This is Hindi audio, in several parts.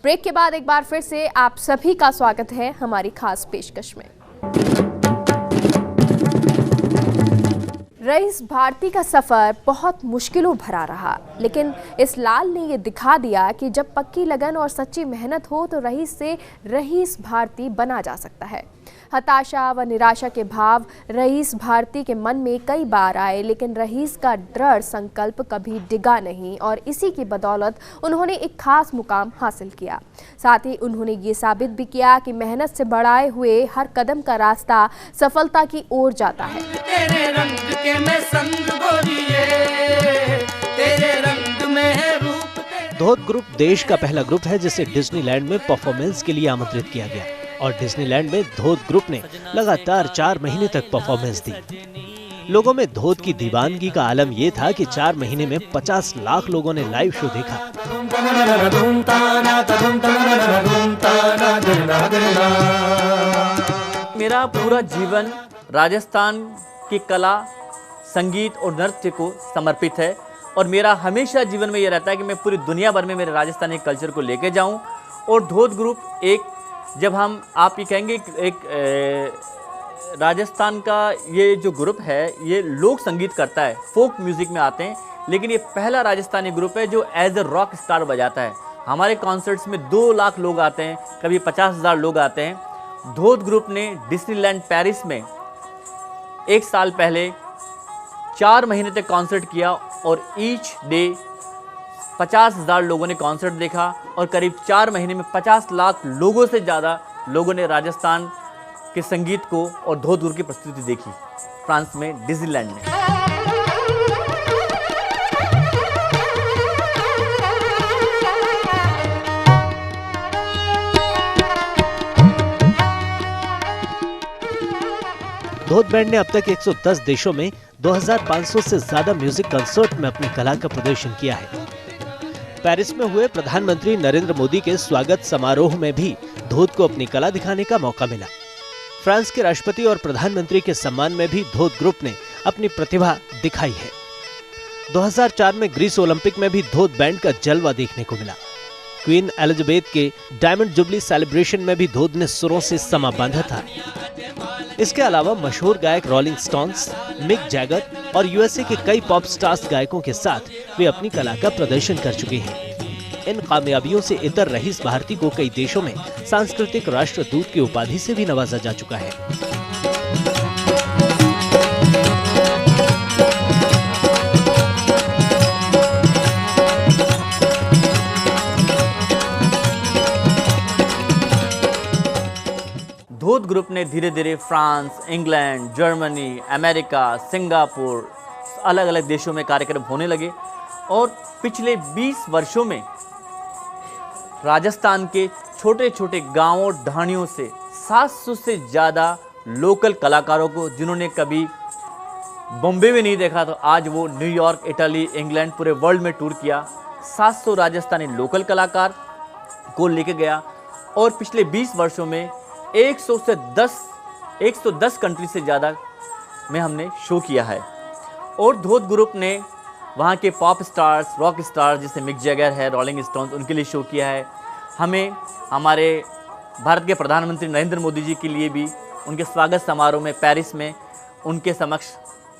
ब्रेक के बाद एक बार फिर से आप सभी का स्वागत है हमारी खास पेशकश में। रईस भारती का सफ़र बहुत मुश्किलों भरा रहा, लेकिन इस लाल ने ये दिखा दिया कि जब पक्की लगन और सच्ची मेहनत हो तो रईस से रईस भारती बना जा सकता है। हताशा व निराशा के भाव रईस भारती के मन में कई बार आए, लेकिन रईस का दृढ़ संकल्प कभी डिगा नहीं और इसी की बदौलत उन्होंने एक खास मुकाम हासिल किया। साथ ही उन्होंने ये साबित भी किया कि मेहनत से बढ़ाए हुए हर कदम का रास्ता सफलता की ओर जाता है। तेरे रंग के में संग गोरिये, तेरे रंग में है रूप। धोत ग्रुप देश का पहला ग्रुप है जिसे डिज्नीलैंड में परफॉर्मेंस के लिए आमंत्रित किया गया और डिज्नीलैंड में धोत ग्रुप ने लगातार 4 महीने तक परफॉर्मेंस दी। लोगों में धोत की दीवानगी का आलम यह था कि 4 महीने में 50 लाख लोगों ने लाइव शो देखा। मेरा पूरा जीवन राजस्थान की कला, संगीत और नृत्य को समर्पित है और मेरा हमेशा जीवन में ये रहता है कि मैं पूरी दुनिया भर में मेरे राजस्थानी कल्चर को लेके जाऊं। और धोत ग्रुप एक, जब हम आप ये कहेंगे एक राजस्थान का ये जो ग्रुप है ये लोक संगीत करता है, फोक म्यूज़िक में आते हैं, लेकिन ये पहला राजस्थानी ग्रुप है जो एज ए रॉक स्टार बजाता है। हमारे कॉन्सर्ट्स में 2 लाख लोग आते हैं, कभी 50,000 लोग आते हैं। धोत ग्रुप ने डिज्नीलैंड पेरिस में 1 साल पहले 4 महीने तक कॉन्सर्ट किया और ईच डे 50,000 लोगों ने कॉन्सर्ट देखा और करीब 4 महीने में 50 लाख लोगों से ज़्यादा लोगों ने राजस्थान के संगीत को और धोत ग्रुप की प्रस्तुति देखी फ्रांस में डिज्नीलैंड में। धोत बैंड ने अब तक 110 देशों में 2500 से ज्यादा म्यूजिक कंसर्ट में अपनी कला का प्रदर्शन किया है। पेरिस में हुए प्रधानमंत्री नरेंद्र मोदी के स्वागत समारोह में भी धोत को अपनी कला दिखाने का मौका मिला। फ्रांस के राष्ट्रपति और प्रधानमंत्री के सम्मान में भी धोत ग्रुप ने अपनी प्रतिभा दिखाई है। 2004 में ग्रीस ओलंपिक में भी धोत बैंड का जलवा देखने को मिला। क्वीन एलिजाबेथ के डायमंड जुबली सेलिब्रेशन में भी धोत ने सुरों से समा बांधा था। इसके अलावा मशहूर गायक रोलिंग स्टोन्स, मिक जैगर और यूएसए के कई पॉप स्टार्स गायकों के साथ वे अपनी कला का प्रदर्शन कर चुके हैं। इन कामयाबियों से इतर रईस भारती को कई देशों में सांस्कृतिक राष्ट्रदूत की उपाधि से भी नवाजा जा चुका है। धोत ग्रुप ने धीरे धीरे France, England, Germany, America, Singapore, अलग अलग देशों में कार्यक्रम होने लगे और पिछले 20 वर्षों में राजस्थान के छोटे छोटे गांवों ढाणियों से 700 से ज़्यादा लोकल कलाकारों को, जिन्होंने कभी बॉम्बे में नहीं देखा तो आज वो न्यूयॉर्क, इटली, इंग्लैंड, पूरे वर्ल्ड में टूर किया। 700 राजस्थानी लोकल कलाकार को लेके गया और पिछले 20 वर्षों में 110 कंट्री से ज़्यादा में हमने शो किया है। और धोत ग्रुप ने वहाँ के पॉप स्टार्स, रॉक स्टार्स जैसे मिक जैगर है, रोलिंग स्टोन्स, उनके लिए शो किया है। हमें हमारे भारत के प्रधानमंत्री नरेंद्र मोदी जी के लिए भी उनके स्वागत समारोह में पेरिस में उनके समक्ष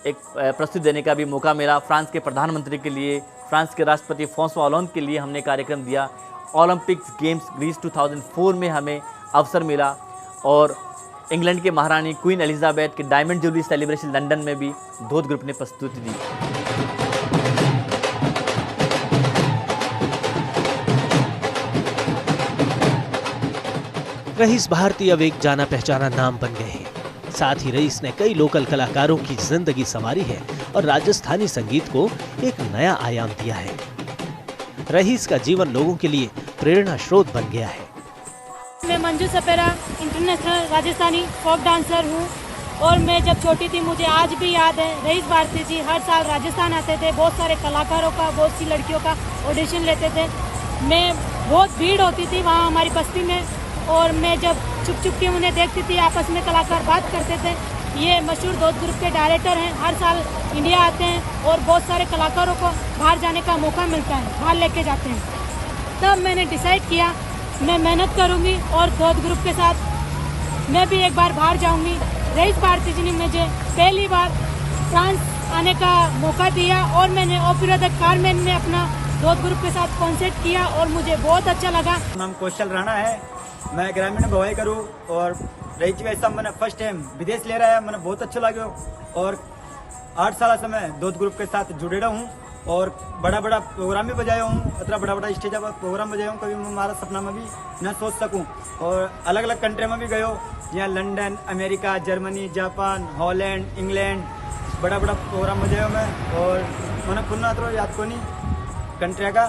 एक प्रस्तुति देने का भी मौका मिला। फ्रांस के प्रधानमंत्री के लिए, फ्रांस के राष्ट्रपति फ्रांसवा होलांद के लिए हमने कार्यक्रम दिया। ओलंपिक्स गेम्स ग्रीस 2004 में हमें अवसर मिला और इंग्लैंड के महारानी क्वीन एलिजाबेथ के डायमंड जुबली सेलिब्रेशन लंदन में भी धोत ग्रुप ने प्रस्तुति दी। रईस भारती अब एक जाना पहचाना नाम बन गए हैं। साथ ही रईस ने कई लोकल कलाकारों की जिंदगी संवारी है और राजस्थानी संगीत को एक नया आयाम दिया है। रईस का जीवन लोगों के लिए प्रेरणा स्रोत बन गया है। मैं मंजू सपेरा इंटरनेशनल राजस्थानी फोक डांसर हूँ और मैं जब छोटी थी, मुझे आज भी याद है, रईस भारती जी हर साल राजस्थान आते थे। बहुत सारे कलाकारों का, बहुत सी लड़कियों का ऑडिशन लेते थे। मैं बहुत भीड़ होती थी वहाँ हमारी बस्ती में और मैं जब छुप छुप के उन्हें देखती थी, आपस में कलाकार बात करते थे। ये मशहूर धोत ग्रुप के डायरेक्टर हैं, हर साल इंडिया आते हैं और बहुत सारे कलाकारों को बाहर जाने का मौका मिलता है, बाहर लेके जाते हैं। तब मैंने डिसाइड किया मैं मेहनत करूँगी और धोत ग्रुप के साथ मैं भी एक बार बाहर जाऊँगी। रईस भारती जी ने मुझे पहली बार फ्रांस आने का मौका दिया और मैंने ओपेरा द कार्मेन में अपना धोत ग्रुप के साथ कॉन्सर्ट किया और मुझे बहुत अच्छा लगा। नाम कौशल राणा है, मैं ग्रामीण भवाई करूँ और रईस वैसा मैंने फर्स्ट टाइम विदेश ले रहा है, मैंने बहुत अच्छा लगा और 8 साल से मैं धोत ग्रुप के साथ जुड़े रहा हूँ और बड़ा बड़ा प्रोग्राम भी बजाया हूँ, इतना बड़ा बड़ा स्टेज पर प्रोग्राम बजाया हूँ, कभी मैं हमारा सपना में भी न सोच सकूँ। और अलग अलग कंट्री में भी गए हो, यहाँ London, America, Germany, Japan, Holland, England, बड़ा बड़ा प्रोग्राम बजाया मैं और मैंने पुनः तो याद को नहीं कंट्री का।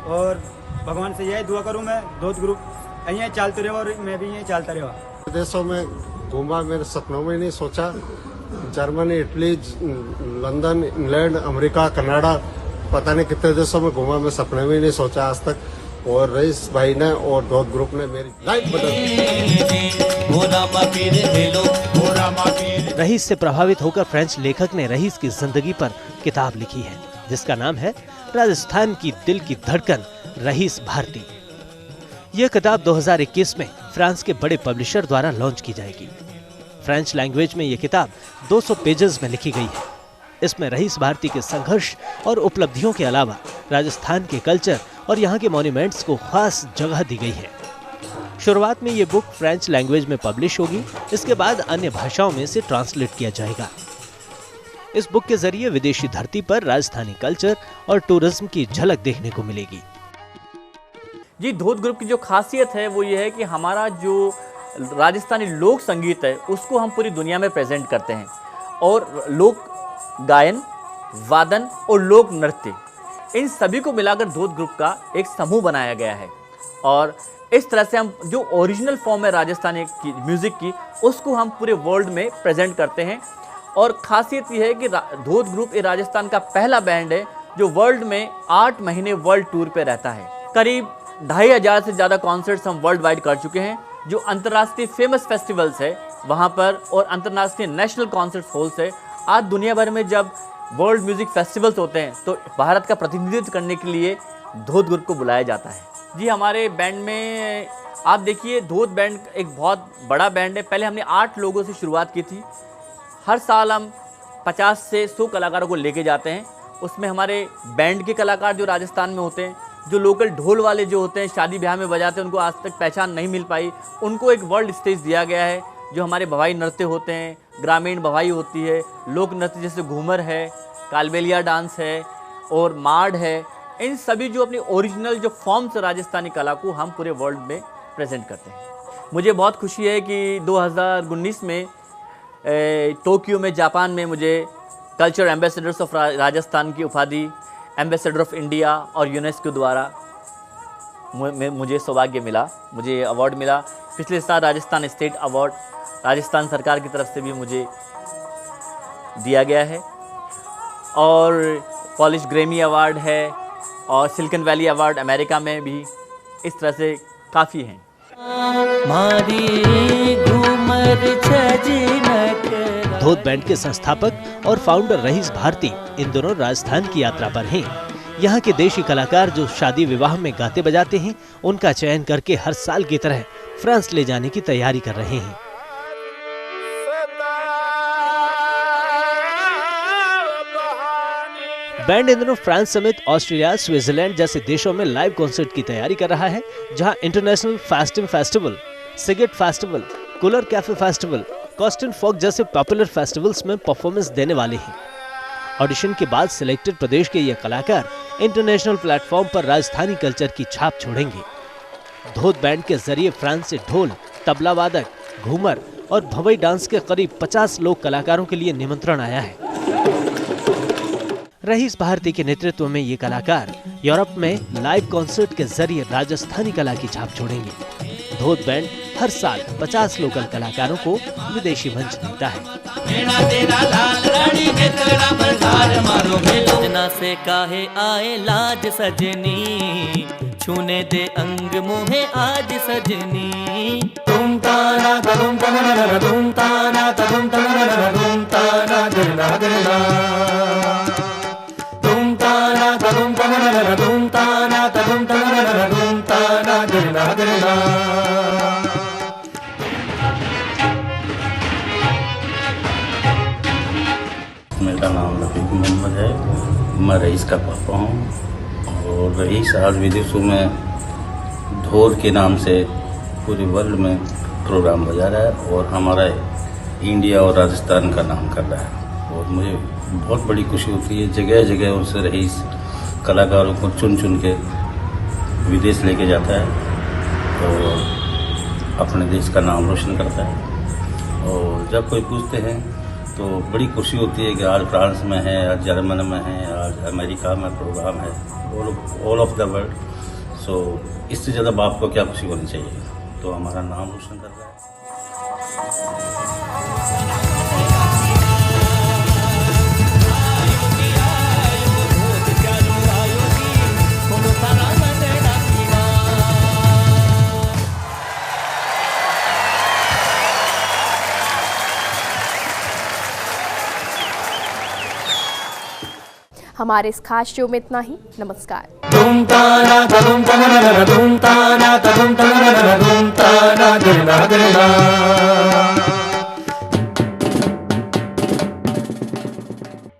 और भगवान से यही दुआ करूँ मैं धोत ग्रुप यहीं चलते रहो और मैं भी यहीं चलता रहा। देशों में घूमा, मेरे सपनों में नहीं सोचा। Germany, Italy, London, England, America, Canada, पता नहीं कितने देशों में घूमा, मैं सपने में नहीं सोचा आज तक। और रईस भाई ने और धोत ग्रुप ने मेरी लाइफ बदल दी। रईस से प्रभावित होकर फ्रेंच लेखक ने रईस की जिंदगी पर किताब लिखी है, जिसका नाम है राजस्थान की दिल की धड़कन, रईस भारती। यह किताब 2021 में फ्रांस के बड़े पब्लिशर द्वारा लॉन्च की जाएगी। फ्रेंच लैंग्वेज में यह किताब 200 पेजेस में लिखी गई है। इसमें रईस भारती के संघर्ष और उपलब्धियों के अलावा राजस्थान के कल्चर और यहाँ के मॉन्यूमेंट्स को खास जगह दी गई है। शुरुआत में ये बुक फ्रेंच लैंग्वेज में पब्लिश होगी, इसके बाद अन्य भाषाओं में इसे ट्रांसलेट किया जाएगा। इस बुक के जरिए विदेशी धरती पर राजस्थानी कल्चर और टूरिज्म की झलक देखने को मिलेगी। जी, धोत ग्रुप की जो खासियत है वो ये है कि हमारा जो राजस्थानी लोक संगीत है उसको हम पूरी दुनिया में प्रेजेंट करते हैं और लोक गायन, वादन और लोक नृत्य, इन सभी को मिलाकर धोत ग्रुप का एक समूह बनाया गया है। और इस तरह से हम जो ओरिजिनल फॉर्म है राजस्थानी की म्यूज़िक की, उसको हम पूरे वर्ल्ड में प्रेजेंट करते हैं। और ख़ासियत ये है कि धोत ग्रुप ये राजस्थान का पहला बैंड है जो वर्ल्ड में 8 महीने वर्ल्ड टूर पे रहता है। करीब 2500 से ज़्यादा कॉन्सर्ट्स हम वर्ल्ड वाइड कर चुके हैं। जो अंतर्राष्ट्रीय फेमस फेस्टिवल्स है वहाँ पर और अंतर्राष्ट्रीय नेशनल कॉन्सर्ट हॉल्स है। आज दुनिया भर में जब वर्ल्ड म्यूज़िक फेस्टिवल्स होते हैं तो भारत का प्रतिनिधित्व करने के लिए धोत ग्रुप को बुलाया जाता है। जी, हमारे बैंड में आप देखिए, धोत बैंड एक बहुत बड़ा बैंड है। पहले हमने 8 लोगों से शुरुआत की थी। हर साल हम 50 से 100 कलाकारों को लेके जाते हैं। उसमें हमारे बैंड के कलाकार जो राजस्थान में होते हैं, जो लोकल ढोल वाले जो होते हैं शादी ब्याह में बजाते हैं, उनको आज तक पहचान नहीं मिल पाई, उनको एक वर्ल्ड स्टेज दिया गया है। जो हमारे भवाई नृत्य होते हैं, ग्रामीण भवाई होती है, लोक नृत्य जैसे घूमर है, कालबेलिया डांस है और माड़ है, इन सभी जो अपनी ओरिजिनल जो फॉर्म्स राजस्थानी कला को हम पूरे वर्ल्ड में प्रेजेंट करते हैं। मुझे बहुत खुशी है कि 2019 में टोक्यो में, जापान में मुझे कल्चर एम्बेसडर्स ऑफ राजस्थान की उपाधि, एम्बेसडर ऑफ इंडिया और यूनेस्को द्वारा मुझे सौभाग्य मिला, मुझे अवार्ड मिला। पिछले साल राजस्थान स्टेट अवार्ड राजस्थान सरकार की तरफ से भी मुझे दिया गया है और पॉलिश ग्रैमी अवार्ड है और सिलिकॉन वैली अवार्ड अमेरिका में भी। इस तरह से काफ़ी हैं। धोत बैंड के संस्थापक और फाउंडर रईस भारती इन दोनों राजस्थान की यात्रा पर हैं। यहाँ के देशी कलाकार जो शादी विवाह में गाते बजाते हैं, उनका चयन करके हर साल की तरह फ्रांस ले जाने की तैयारी कर रहे हैं। बैंड इन दिनों फ्रांस समेत ऑस्ट्रेलिया, स्विट्जरलैंड जैसे देशों में लाइव कॉन्सर्ट की तैयारी कर रहा है, जहां international fasting festival, Sziget festival, cooler cafe festival, कॉस्टन फॉक जैसे पॉपुलर फेस्टिवल्स में परफॉर्मेंस देने वाले हैं। ऑडिशन के बाद सिलेक्टेड प्रदेश के ये कलाकार इंटरनेशनल प्लेटफॉर्म पर राजस्थानी कल्चर की छाप छोड़ेंगे। धोत बैंड के जरिए फ्रांस से ढोल, तबला वादक, घूमर और भवई डांस के करीब 50 लोक कलाकारों के लिए निमंत्रण आया है। रईस भारती के नेतृत्व में ये कलाकार यूरोप में लाइव कॉन्सर्ट के जरिए राजस्थानी कला की छाप छोड़ेंगे। धोत बैंड हर साल 50 लोकल कलाकारों को विदेशी मंच देता है। सजना से काहे आए लाज सजनी, छूने दे अंग मुहे आज सजनी। तुम ताना तुम ताना तुम ताना तुम ताना तुम ताना दिलना दिलना, तुम ताना तुम ताना तुम ताना तुम ताना तुम ताना दिलना दिलना। रईस का पापा हूँ और रईस आज विदेशों में ढोल के नाम से पूरे वर्ल्ड में प्रोग्राम बजा रहा है और हमारा इंडिया और राजस्थान का नाम कर रहा है। और मुझे बहुत बड़ी खुशी होती है, जगह जगह उनसे रईस कलाकारों को चुन चुन के विदेश लेके जाता है और अपने देश का नाम रोशन करता है। और जब कोई पूछते हैं तो बड़ी खुशी होती है कि आज फ्रांस में है, आज जर्मन में है, आज अमेरिका में प्रोग्राम है, ऑल ऑफ द वर्ल्ड। सो इससे ज़्यादा बाप को क्या खुशी होनी चाहिए। तो हमारा नाम रोशन कर रहा है। हमारे इस खास शो में इतना ही। नमस्कार। धूम ताना धूम ताना धूम ताना धूम ताना धूम ताना